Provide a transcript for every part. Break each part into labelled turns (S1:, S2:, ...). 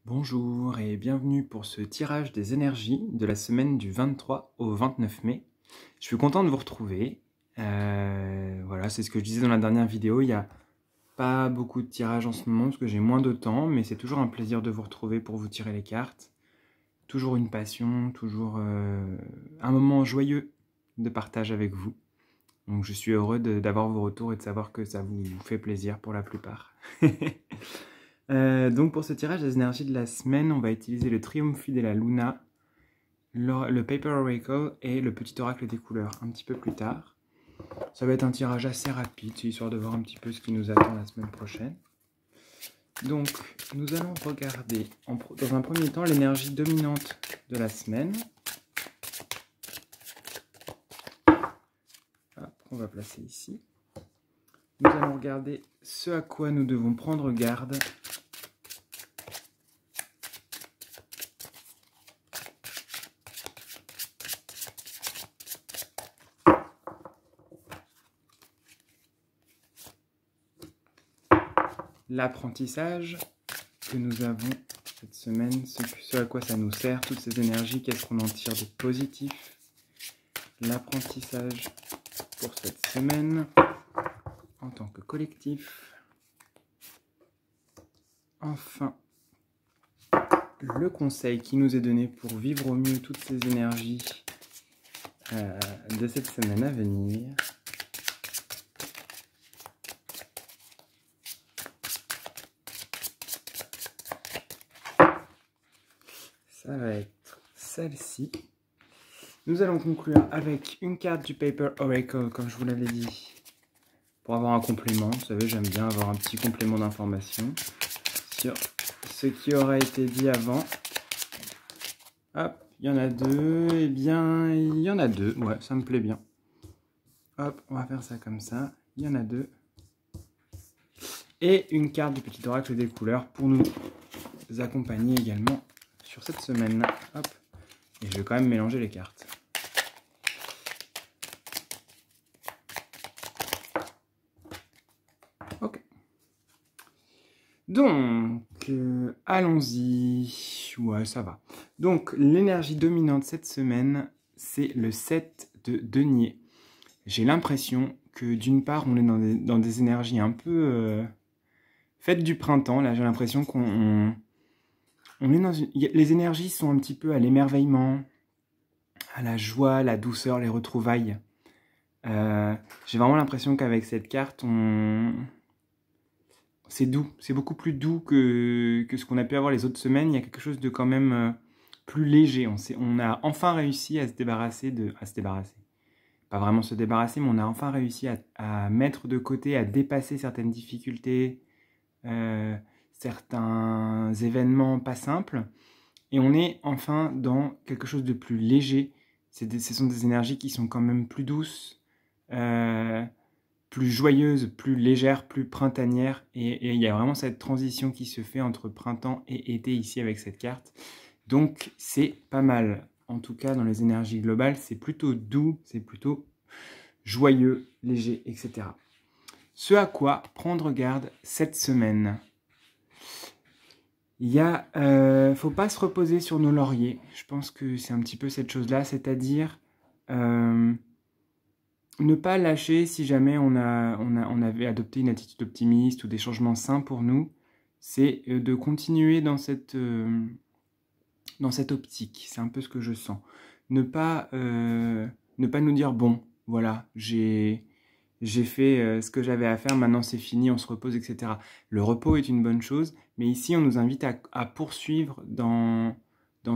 S1: Bonjour et bienvenue pour ce tirage des énergies de la semaine du 23 au 29 mai. Je suis content de vous retrouver. Voilà, c'est ce que je disais dans la dernière vidéo. Il n'y a pas beaucoup de tirages en ce moment parce que j'ai moins de temps, mais c'est toujours un plaisir de vous retrouver pour vous tirer les cartes. Toujours une passion, toujours un moment joyeux de partage avec vous. Donc je suis heureux d'avoir vos retours et de savoir que ça vous fait plaisir pour la plupart. Donc pour ce tirage des énergies de la semaine, on va utiliser le Triumphi de la Luna, le Paper Oracle et le petit oracle des couleurs un petit peu plus tard. Ça va être un tirage assez rapide, histoire de voir un petit peu ce qui nous attend la semaine prochaine. Donc nous allons regarder dans un premier temps l'énergie dominante de la semaine. Hop, on va placer ici. Nous allons regarder ce à quoi nous devons prendre garde . L'apprentissage que nous avons cette semaine, ce à quoi ça nous sert, toutes ces énergies, qu'est-ce qu'on en tire de positif. L'apprentissage pour cette semaine en tant que collectif. Enfin, le conseil qui nous est donné pour vivre au mieux toutes ces énergies de cette semaine à venir. Ça va être celle-ci. Nous allons conclure avec une carte du Paper Oracle, comme je vous l'avais dit, pour avoir un complément. Vous savez, j'aime bien avoir un petit complément d'information sur ce qui aura été dit avant. Hop, il y en a deux. Eh bien, il y en a deux. Ouais, ça me plaît bien. Hop, on va faire ça comme ça. Il y en a deux. Et une carte du petit oracle des couleurs pour nous accompagner également sur cette semaine. Hop. Et je vais quand même mélanger les cartes. Ok. Donc, allons-y. Ouais, ça va. Donc, l'énergie dominante cette semaine, c'est le 7 de denier. J'ai l'impression que d'une part, on est dans des énergies un peu faites du printemps. Là, j'ai l'impression qu'on est dans les énergies sont un petit peu à l'émerveillement, à la joie, à la douceur, les retrouvailles. J'ai vraiment l'impression qu'avec cette carte, c'est doux. C'est beaucoup plus doux que ce qu'on a pu avoir les autres semaines. Il y a quelque chose de quand même plus léger. On a enfin réussi à se débarrasser pas vraiment se débarrasser, mais on a enfin réussi à mettre de côté, à dépasser certaines difficultés, certains événements pas simples. Et on est enfin dans quelque chose de plus léger. Ce sont des énergies qui sont quand même plus douces, plus joyeuses, plus légères, plus printanières. Et il y a vraiment cette transition qui se fait entre printemps et été ici avec cette carte. Donc c'est pas mal. En tout cas, dans les énergies globales, c'est plutôt doux, c'est plutôt joyeux, léger, etc. Ce à quoi prendre garde cette semaine. Il y a, faut pas se reposer sur nos lauriers. Je pense que c'est un petit peu cette chose-là, c'est-à-dire ne pas lâcher si jamais on avait adopté une attitude optimiste ou des changements sains pour nous. C'est de continuer dans cette optique. C'est un peu ce que je sens. Ne pas nous dire bon, voilà, j'ai fait ce que j'avais à faire, maintenant c'est fini, on se repose, etc. Le repos est une bonne chose, mais ici on nous invite à poursuivre dans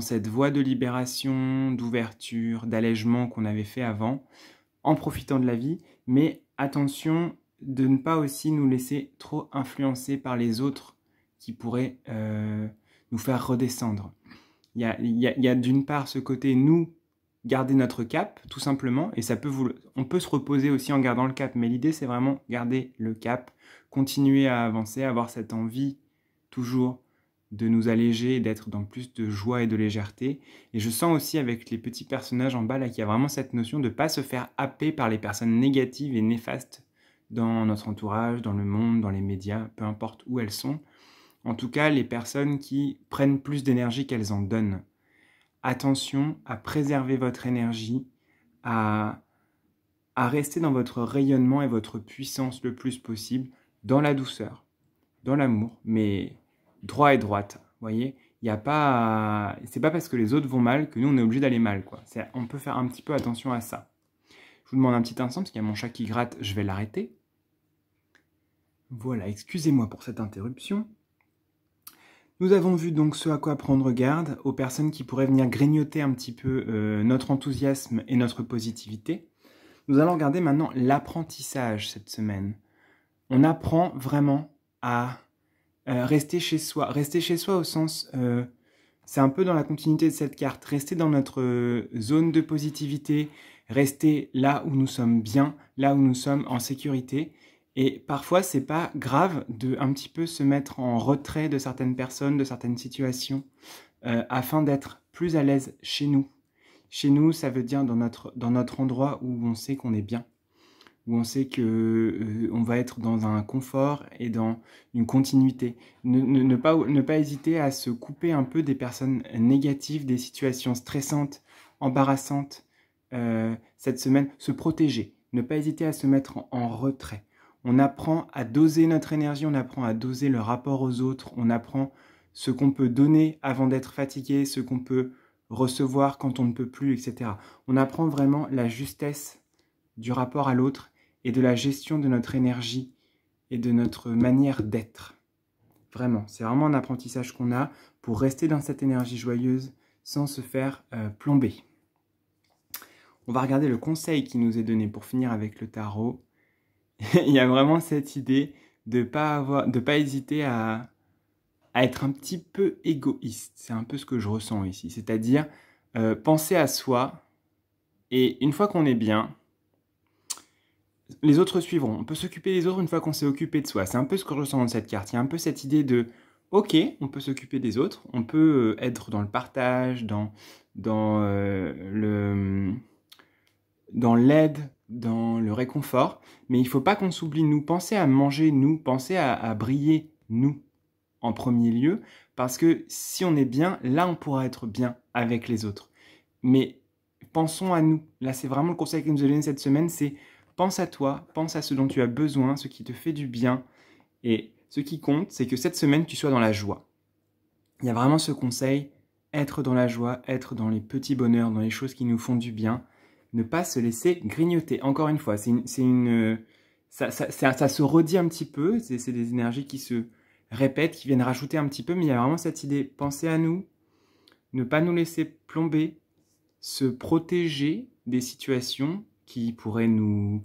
S1: cette voie de libération, d'ouverture, d'allègement qu'on avait fait avant, en profitant de la vie, mais attention de ne pas aussi nous laisser trop influencer par les autres qui pourraient nous faire redescendre. Il y a d'une part ce côté nous, garder notre cap, tout simplement, et on peut se reposer aussi en gardant le cap, mais l'idée c'est vraiment garder le cap, continuer à avancer, avoir cette envie toujours de nous alléger et d'être dans plus de joie et de légèreté. Et je sens aussi avec les petits personnages en bas là qu'il y a vraiment cette notion de ne pas se faire happer par les personnes négatives et néfastes dans notre entourage, dans le monde, dans les médias, peu importe où elles sont, En tout cas, les personnes qui prennent plus d'énergie qu'elles en donnent. Attention à préserver votre énergie, à rester dans votre rayonnement et votre puissance le plus possible, dans la douceur, dans l'amour, mais droit et droite. Vous voyez, il y a pas, c'est pas parce que les autres vont mal que nous on est obligé d'aller mal, quoi. On peut faire un petit peu attention à ça. Je vous demande un petit instant parce qu'il y a mon chat qui gratte, je vais l'arrêter. Voilà, excusez-moi pour cette interruption. Nous avons vu donc ce à quoi prendre garde, aux personnes qui pourraient venir grignoter un petit peu notre enthousiasme et notre positivité. Nous allons regarder maintenant l'apprentissage cette semaine. On apprend vraiment à rester chez soi. Rester chez soi au sens, c'est un peu dans la continuité de cette carte, rester dans notre zone de positivité, rester là où nous sommes bien, là où nous sommes en sécurité. Et parfois, c'est pas grave de un petit peu se mettre en retrait de certaines personnes, de certaines situations, afin d'être plus à l'aise chez nous. Chez nous, ça veut dire dans notre endroit où on sait qu'on est bien, où on sait que on va être dans un confort et dans une continuité. Ne pas hésiter à se couper un peu des personnes négatives, des situations stressantes, embarrassantes cette semaine, se protéger. Ne pas hésiter à se mettre en retrait. On apprend à doser notre énergie, on apprend à doser le rapport aux autres, on apprend ce qu'on peut donner avant d'être fatigué, ce qu'on peut recevoir quand on ne peut plus, etc. On apprend vraiment la justesse du rapport à l'autre et de la gestion de notre énergie et de notre manière d'être. Vraiment, c'est vraiment un apprentissage qu'on a pour rester dans cette énergie joyeuse sans se faire plomber. On va regarder le conseil qui nous est donné pour finir avec le tarot. Il y a vraiment cette idée de ne pas hésiter à être un petit peu égoïste. C'est un peu ce que je ressens ici. C'est-à-dire penser à soi et une fois qu'on est bien, les autres suivront. On peut s'occuper des autres une fois qu'on s'est occupé de soi. C'est un peu ce que je ressens dans cette carte. Il y a un peu cette idée de ok, on peut s'occuper des autres, on peut être dans le partage, dans l'aide, dans le réconfort, mais il ne faut pas qu'on s'oublie nous, penser à manger nous, penser à briller nous en premier lieu, parce que si on est bien, là on pourra être bien avec les autres. Mais pensons à nous. Là c'est vraiment le conseil qu'il nous a donné cette semaine, c'est pense à toi, pense à ce dont tu as besoin, ce qui te fait du bien, et ce qui compte, c'est que cette semaine tu sois dans la joie. Il y a vraiment ce conseil, être dans la joie, être dans les petits bonheurs, dans les choses qui nous font du bien, ne pas se laisser grignoter. Encore une fois, ça se redit un petit peu, c'est des énergies qui se répètent, qui viennent rajouter un petit peu, mais il y a vraiment cette idée, penser à nous, ne pas nous laisser plomber, se protéger des situations qui pourraient nous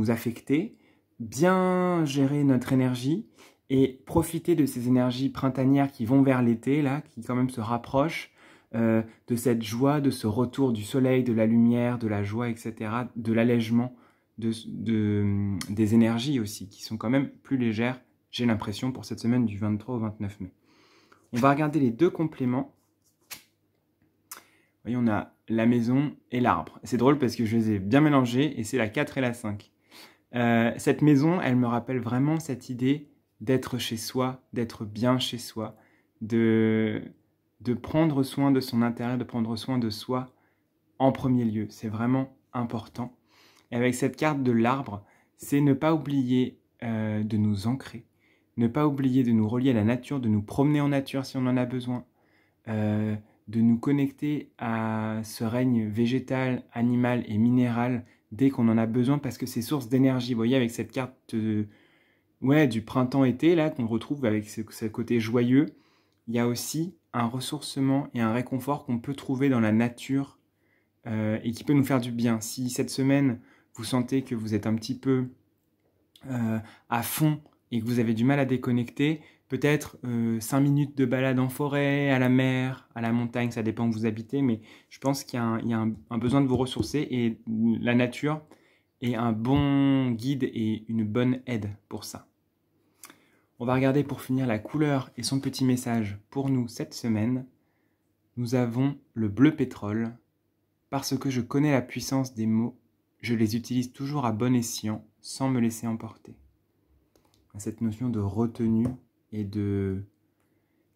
S1: affecter, bien gérer notre énergie et profiter de ces énergies printanières qui vont vers l'été, là, qui quand même se rapprochent, de cette joie, de ce retour du soleil, de la lumière, de la joie, etc., de l'allègement des énergies aussi, qui sont quand même plus légères, j'ai l'impression, pour cette semaine du 23 au 29 mai. On va regarder les deux compléments. Vous voyez, on a la maison et l'arbre. C'est drôle parce que je les ai bien mélangés et c'est la 4 et la 5. Cette maison, elle me rappelle vraiment cette idée d'être chez soi, d'être bien chez soi, de prendre soin de son intérieur, de prendre soin de soi en premier lieu. C'est vraiment important. Et avec cette carte de l'arbre, c'est ne pas oublier de nous ancrer, ne pas oublier de nous relier à la nature, de nous promener en nature si on en a besoin, de nous connecter à ce règne végétal, animal et minéral dès qu'on en a besoin parce que c'est source d'énergie. Vous voyez, avec cette carte du printemps-été là qu'on retrouve avec ce côté joyeux, il y a aussi un ressourcement et un réconfort qu'on peut trouver dans la nature et qui peut nous faire du bien. Si cette semaine, vous sentez que vous êtes un petit peu à fond et que vous avez du mal à déconnecter, peut-être 5 minutes de balade en forêt, à la mer, à la montagne, ça dépend où vous habitez, mais je pense qu'il y a un besoin de vous ressourcer et la nature est un bon guide et une bonne aide pour ça. On va regarder pour finir la couleur et son petit message pour nous cette semaine. Nous avons le bleu pétrole. Parce que je connais la puissance des mots, je les utilise toujours à bon escient, sans me laisser emporter. Cette notion de retenue et de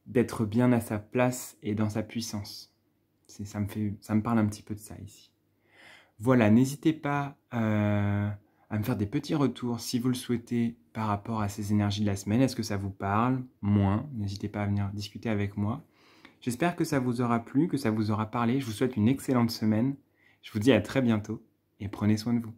S1: d'être bien à sa place et dans sa puissance. Ça me parle un petit peu de ça ici. Voilà, n'hésitez pas à me faire des petits retours si vous le souhaitez par rapport à ces énergies de la semaine. Est-ce que ça vous parle? Moins. N'hésitez pas à venir discuter avec moi. J'espère que ça vous aura plu, que ça vous aura parlé. Je vous souhaite une excellente semaine. Je vous dis à très bientôt et prenez soin de vous.